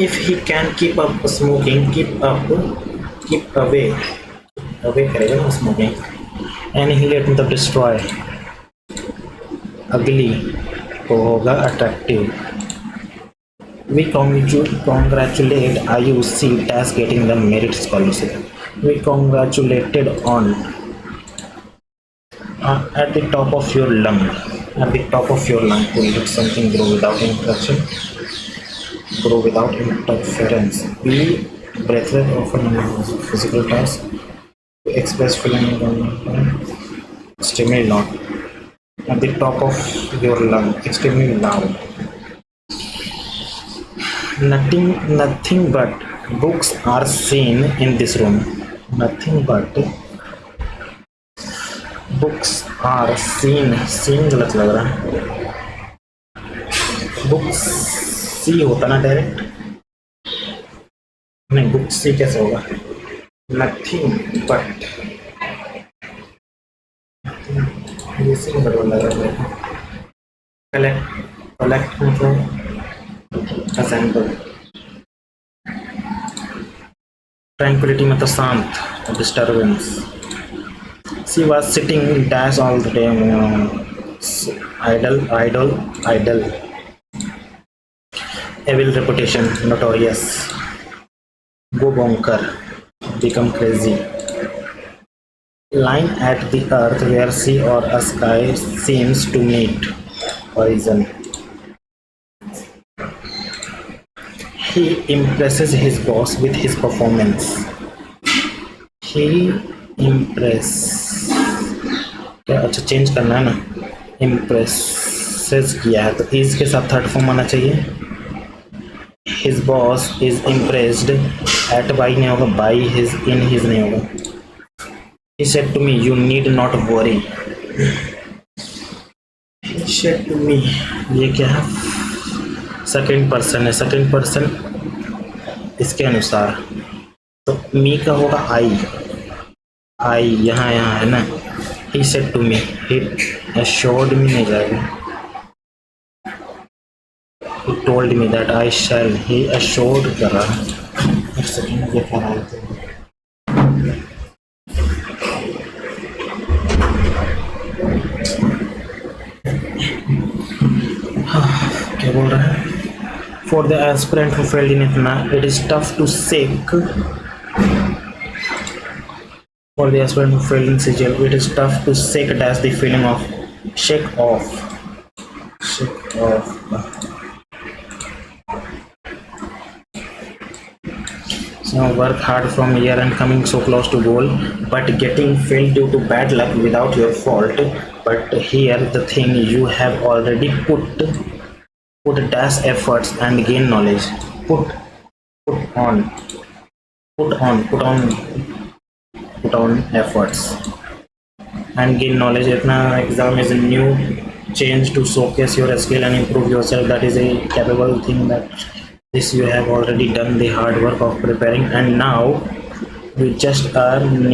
If he can keep up smoking, keep away करेगा ना स्मोकिंग, एनिहिलेट मतलब डिस्ट्रॉय, अगली तो होगा attractive. We congratulate IUC as getting the merit scholarship. We congratulated on at the top of your lung. At the top of your lung to let something grow without interruption, grow without interference. We breathless often physical task to express feeling extremely loud. At the top of your lung, extremely loud. Nothing but books are seen in this room. Nothing but books are seen गलत लग रहा है। बुक्स सी होता ना डायरेक्ट, नहीं बुक्स सी कैसे होगा? नथिंग बट, ये सी बदल लग रहा है। कलेक्ट मतलब असेंबल, ट्रैंक्विलिटी मतलब शांत, disturbance. She was sitting dash all the time, idle. Evil reputation, notorious. Go bonker, become crazy. Line at the earth where sea or a sky seems to meet horizon. He impresses his boss with his performance. He impress, क्या अच्छा चेंज करना है ना, इम्प्रेसेस किया है तो इज के साथ थर्ड फॉर्म आना चाहिए। His boss is impressed at by नहीं होगा, बाई हिज इन हिज नहीं होगा। He said to me you need not worry. He said to me, ये क्या है? सेकंड पर्सन है, सेकंड पर्सन इसके अनुसार तो मी का होगा आई यहाँ है ना। He said to me, he assured me नहीं जाएगा, he told me that I shall, he assured कर रहा है। एक सेकंड ये क्या है? क्या बोल रहा है? For the aspirant who failed in ITNA, it is tough to shake. For the aspirant who failed in CGL, it is tough to shake the feeling of shake off. So work hard from here and coming so close to goal, but getting failed due to bad luck without your fault. But here the thing, you have already put dash efforts and gain knowledge. Put on efforts and gain knowledge. Itna exam is a new change to showcase your skill and improve yourself. That is a capable thing, that this you have already done the hard work of preparing, and now you just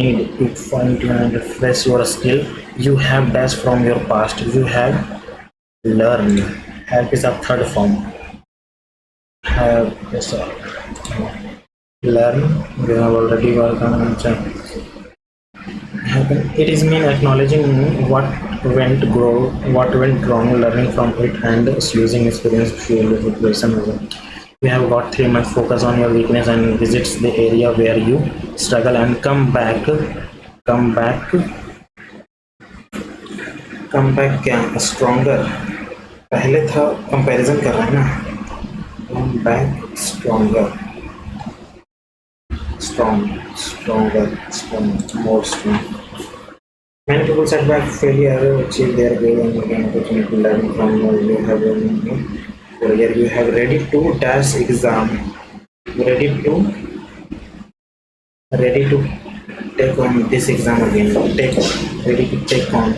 need to fine tune and refresh your skill. You have dash from your past, you have learned. Have is a third form. Have is a learn, we have already worked on happen. It is mean acknowledging what went wrong, learning from it, and using experience to fuel the preparation. You have got 3 months. Focus on your weakness and visits the area where you struggle and come back क्या stronger, पहले था कंपैरिजन कर रहा है ना, come back stronger, more strong. Many people set back failure achieve their goal and again opportunity to learn from you have failure. You have ready to dash exam, ready to take on this exam again. Ready to take on.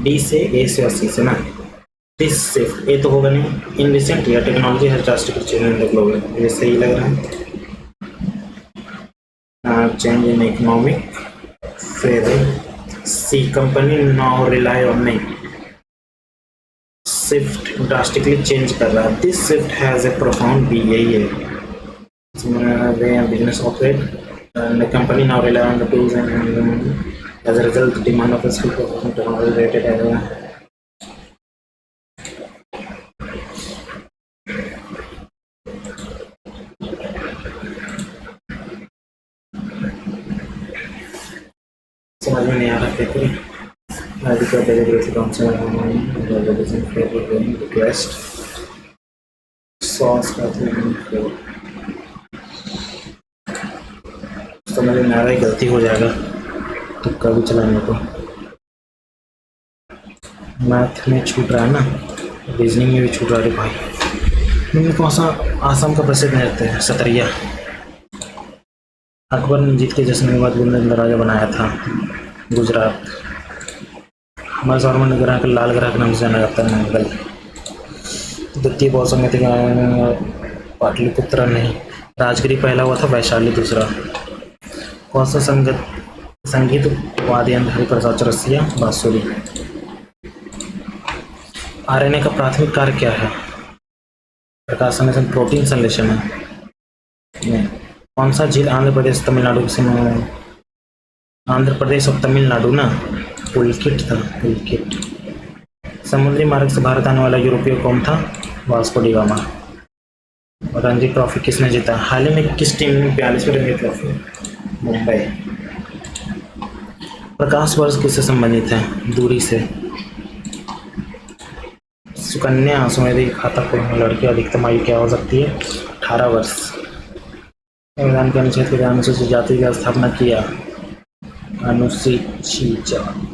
D से ए से और सी से ना, दिस से ए तो होगा नहीं। In recent year technology has drastically changed in the globe, ये सही लग रहा है। चेंज इन इकोनॉमिक, फिर C company now rely on नहीं, शिफ्ट ड्रास्टिकली चेंज कर रहा है। This shift has a profound B, यही है business operate and the company now rely on the tools and as a result demand of skill professional technology related area. समझ में नहीं आ रहा क्या करें। रिक्वेस्ट सॉस का समझ में आ रहा है, गलती हो जाएगा तो कभी चलाने को। मैथ में छूट रहा है ना, रीजनिंग में भी छूट रहा है भाई। मैंने कौन सा आसाम का प्रसिद्ध नृत्य है सतरिया। अकबर ने जीत के जश्न के बाद बुलंद दरवाजा बनाया था गुजरात। हमारे सौरमंडल में ग्रह के लाल ग्रह के नाम से जाना जाता है मंगल। द्वितीय बहुसंगति का पाटलिपुत्र नहीं, राजगिरी पहला हुआ था, वैशाली दूसरा। कौन सा संगीत वाद्य यंत्र हरिप्रसाद चौरसिया बांसुरी। आरएनए का प्राथमिक कार्य क्या है? प्रकाश संश्लेषण, प्रोटीन संश्लेषण है। कौन सा झील आंध्र प्रदेश तमिलनाडु से आंध्र प्रदेश और तमिलनाडु ना पुलकिट था, पुलकिट। समुद्री मार्ग से भारत आने वाला यूरोपीय कौन था? Vasco D gamma. Ranji trophy किसने जीता? हाल ही में किस टीम ने 42वीं रणजी ट्रॉफी? मुंबई। प्रकाश वर्ष किससे संबंधित है? दूरी से। सुकन्या समृद्धि खाता खोलने लड़की अधिकतम आयु क्या हो सकती है? 18 वर्ष। संविधान के अनुच्छेद के अनुसूचित जाति की स्थापना किया? अनुसूचित जाति।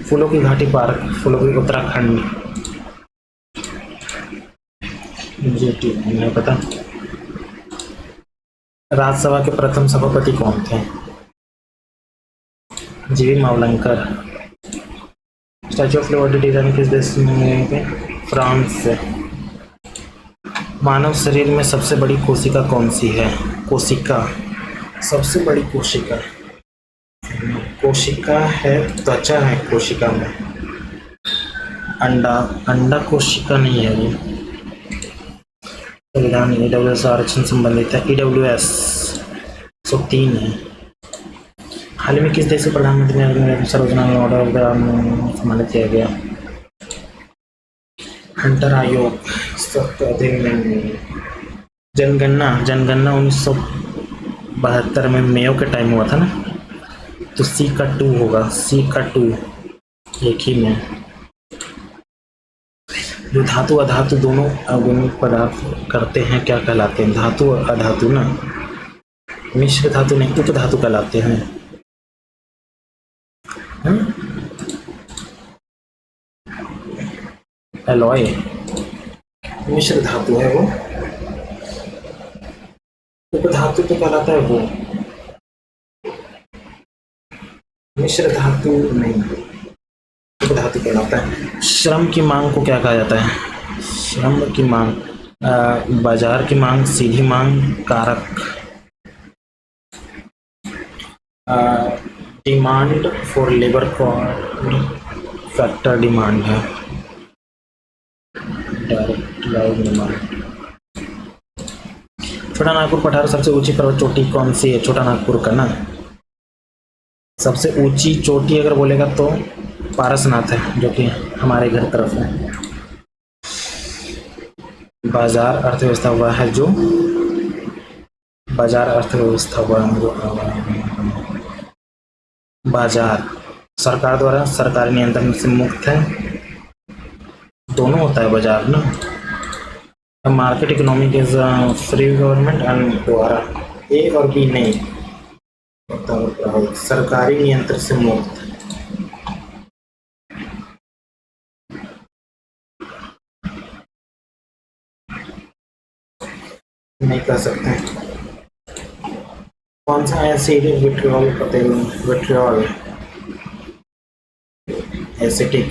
फूलों की घाटी पार्क, फूलों की उत्तराखंड। मुझे नहीं पता। राज्यसभा के प्रथम सभापति कौन थे? जीवी Mavalankar. Statue of liberty design किस देश में है? फ्रांस से। मानव शरीर में सबसे बड़ी कोशिका कौन सी है? कोशिका, सबसे बड़ी कोशिका, कोशिका है, त्वचा है कोशिका में। अंडा, अंडा कोशिका नहीं है ये। संविधान ईडब्ल्यूएस आरक्षण संबंधित है। ईडब्ल्यूएस 103 है। हाल ही में किस देश के प्रधानमंत्री ने सर्वजन ऑर्डर ऑफ द सम्मानित किया गया? हंटर आयोग। जनगणना 1972 में मेयो के टाइम हुआ था ना, तो सी का 2 होगा, सी का 2 एक ही में। जो धातु अधातु दोनों अगुणित पदार्थ करते हैं क्या कहलाते हैं? धातु और अधातु ना, मिश्र धातु नहीं, उपधातु कहलाते हैं। एलॉय मिश्र धातु है वो, उपधातु तो कहलाता है वो, मिश्र धातु नहीं, उपधातु कहलाता है। श्रम की मांग को क्या कहा जाता है? श्रम की मांग, बाजार की मांग, सीधी मांग, कारक। Demand for labour factor demand है, डायरेक्ट लाइव डिमांड। छोटा नागपुर पठार सबसे ऊंची पर्वत चोटी कौन सी है? छोटा नागपुर का ना, सबसे ऊंची चोटी अगर बोलेगा तो पारसनाथ है, जो कि हमारे घर तरफ है। बाजार अर्थव्यवस्था हुआ है जो, बाजार अर्थव्यवस्था हुआ है, बाजार सरकार द्वारा सरकारी नियंत्रण से मुक्त है, दोनों होता है बाजार ना। Market economic is free government and द्वारा, ए और बी नहीं, सरकारी नियंत्रण से मुक्त। नहीं कर सकते। कौन सा acid? Vitriol, vitriol, acetic,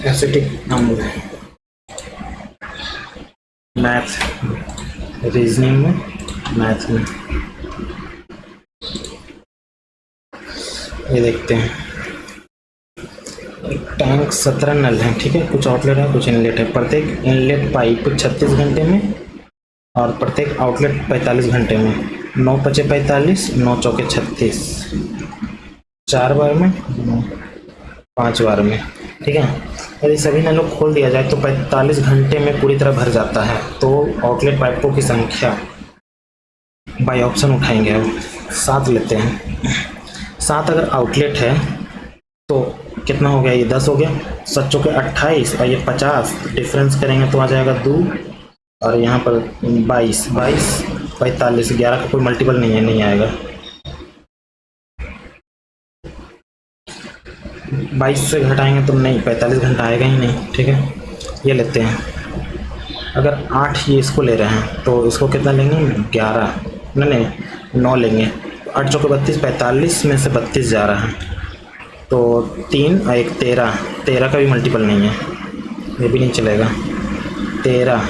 acetic अम्ल। मैथ, रीजनिंग में, मैथ में ये देखते हैं, टैंक 17 नल है, ठीक है, कुछ आउटलेट है कुछ इनलेट है। प्रत्येक इनलेट पाइप 36 घंटे में और प्रत्येक आउटलेट 45 घंटे में। 9 पचे 45, 9 चौके 36, 4 बार में, 5 बार में, ठीक है। यदि सभी नलों को खोल दिया जाए तो 45 घंटे में पूरी तरह भर जाता है। तो आउटलेट पाइपों की संख्या बाई ऑप्शन उठाएंगे, अब 7 लेते हैं। 7 अगर आउटलेट है तो कितना हो गया, ये 10 हो गया, 7 चौके 28 और ये 50, डिफरेंस करेंगे तो आ जाएगा 2 और यहाँ पर 22, 45, 11 का कोई मल्टीपल नहीं है, नहीं आएगा। 22 से घटाएंगे तो नहीं, 45 घंटा आएगा ही नहीं, ठीक है। ये लेते हैं, अगर 8 ये इसको ले रहे हैं तो इसको कितना लेंगे, 11, नहीं 9 लेंगे। 8 चौके 32, 45 में से 32 जा रहा है तो 3 और 1 13, 13 का भी मल्टीपल नहीं है, ये भी नहीं चलेगा। 13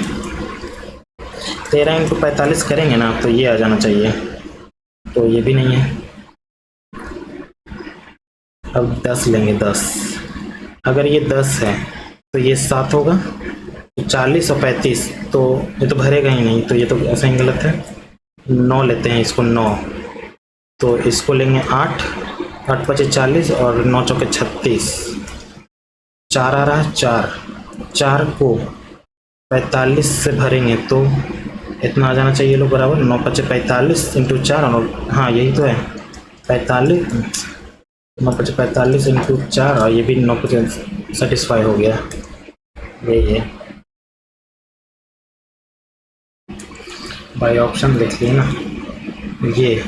इंटू 45 करेंगे ना तो ये आ जाना चाहिए, तो ये भी नहीं है। अब 10 लेंगे, 10, अगर ये 10 है तो ये 7 होगा, 40 और 35, तो ये तो भरेगा ही नहीं, तो ये तो ऐसा ही गलत है। 9 लेते हैं इसको, 9, तो इसको लेंगे 8, 8 पचे 40 और 9 चौके 36, 4 आ रहा है, 4 को 45 से भरेंगे तो इतना आ जाना चाहिए लोग बराबर। 9 पचे 45 इंटू 4, और हाँ यही तो है 45, 9 पचे 45 इंटू 4 और ये भी 9 पचे सेटिस्फाई हो गया, यही है। बाई ऑप्शन देख लिए ना, ये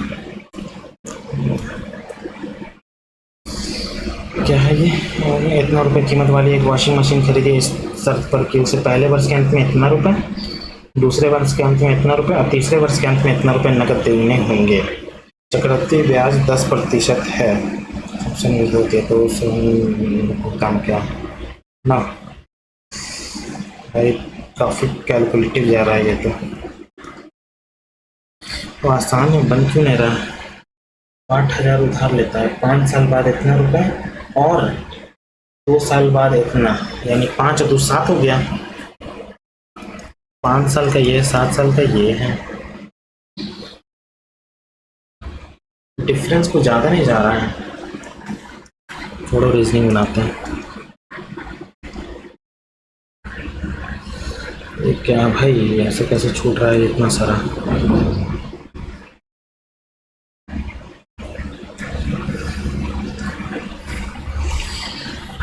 क्या है, ये इतना रुपए कीमत वाली एक वॉशिंग मशीन खरीदी इस शर्त पर कि उसे पहले वर्ष के अंत में इतना रुपए, दूसरे वर्ष के अंत में इतना रुपए और तीसरे वर्ष के अंत में इतना रुपए नकद देने होंगे। चक्रवृद्धि ब्याज 10% है। ऑप्शन यूज होती है तो उससे काम क्या ना भाई, काफ़ी कैलकुलेटिव जा रहा है ये तो आसान है, बन क्यों नहीं रहा। 8,000 उधार लेता है, 5 साल बाद इतना रुपए और 2 साल बाद इतना, यानी 5 और 2 7 हो गया। 5 साल का ये, 7 साल का ये है, डिफरेंस कुछ ज़्यादा नहीं जा रहा है। थोड़ा रीजनिंग बनाते हैं। ये क्या भाई, ऐसे कैसे छूट रहा है इतना सारा।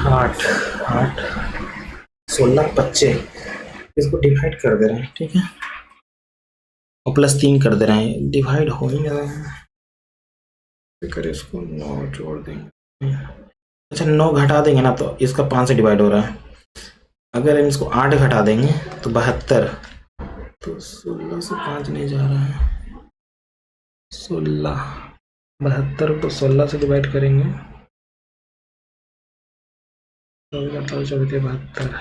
आठ 16 बच्चे, इसको डिवाइड कर दे रहे हैं, ठीक है, और +3 कर दे रहे हैं, डिवाइड हो ही नहीं रहा है। कर इसको 9 जोड़ देंगे, अच्छा 9 घटा देंगे ना तो इसका 5 से डिवाइड हो रहा है। अगर हम इसको 8 घटा देंगे तो 72, तो 16 से 5 नहीं जा रहा है, 16, 72 को 16 से डिवाइड करेंगे, 72,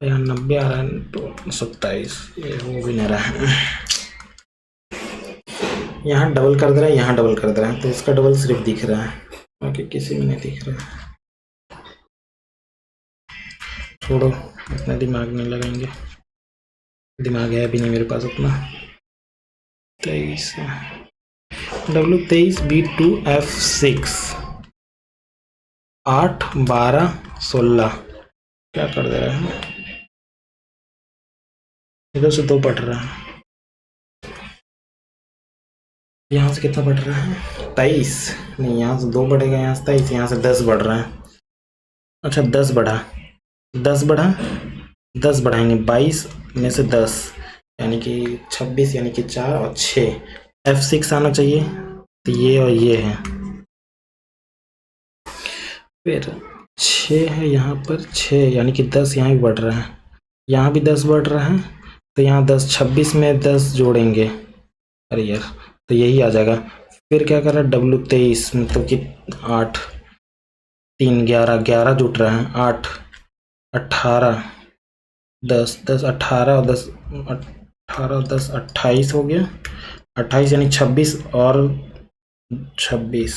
यहाँ 90 आ रहा है तो 27, ये हो भी नहीं रहा है। यहाँ डबल कर दे रहा है, यहाँ डबल कर दे रहा है, तो इसका डबल सिर्फ दिख रहा है, बाकी किसी में नहीं दिख रहा है। छोड़ो, इतना दिमाग नहीं लगाएंगे, दिमाग है भी नहीं मेरे पास उतना। 23 W23 B2F6, 8 12 16, क्या कर दे रहा है, इधर से 2 बढ़ रहा है, यहाँ से कितना बढ़ रहा है, 23, नहीं यहाँ से 2 बढ़ेगा, यहाँ से 23, यहाँ से 10 बढ़ रहा है। अच्छा 10 बढ़ा, 10 बढ़ा, 10 बढ़ाएंगे, 22 में से 10 यानी कि 26, यानी कि 4 और 6, F6 आना चाहिए, तो ये और ये है, फिर 6 है यहाँ पर, 6 यानी कि 10 यहाँ भी बढ़ रहा है, यहाँ भी 10 बढ़ रहा है, तो यहाँ 10, 26 में 10 जोड़ेंगे, अरे यार, तो यही आ जाएगा। फिर क्या कर रहा है, W23 मतलब कि 8, 3 11, 11 जुट रहा है, 8 18 10 10 18 और 10 18 10 28 हो गया, 28 यानी 26 और 26,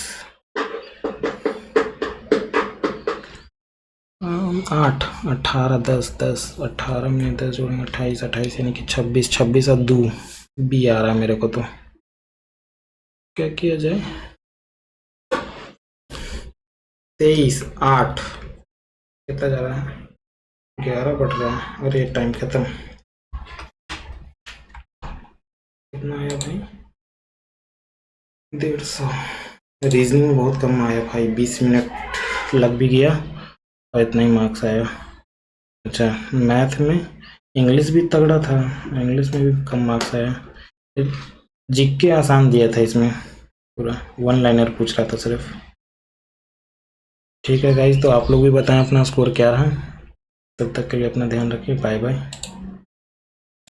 8, 18, 10, 10, 18 में 10 जोड़ेंगे 28, 28 यानी कि 26, 26 और 2 बी आ रहा है मेरे को। तो क्या किया जाए? 23, 8 कितना जा रहा है? 11 बढ़ रहा है। अरे टाइम खत्म। कितना आया भाई? 150। रीजनिंग में बहुत कम आया भाई, 20 मिनट लग भी गया और इतना ही मार्क्स आया। अच्छा, मैथ में इंग्लिश भी तगड़ा था, इंग्लिश में भी कम मार्क्स आया। जीके आसान दिया था इसमें, पूरा वन लाइनर पूछ रहा था सिर्फ। ठीक है गाइज, तो आप लोग भी बताएं अपना स्कोर क्या रहा। तब तक के लिए अपना ध्यान रखिए। Bye bye.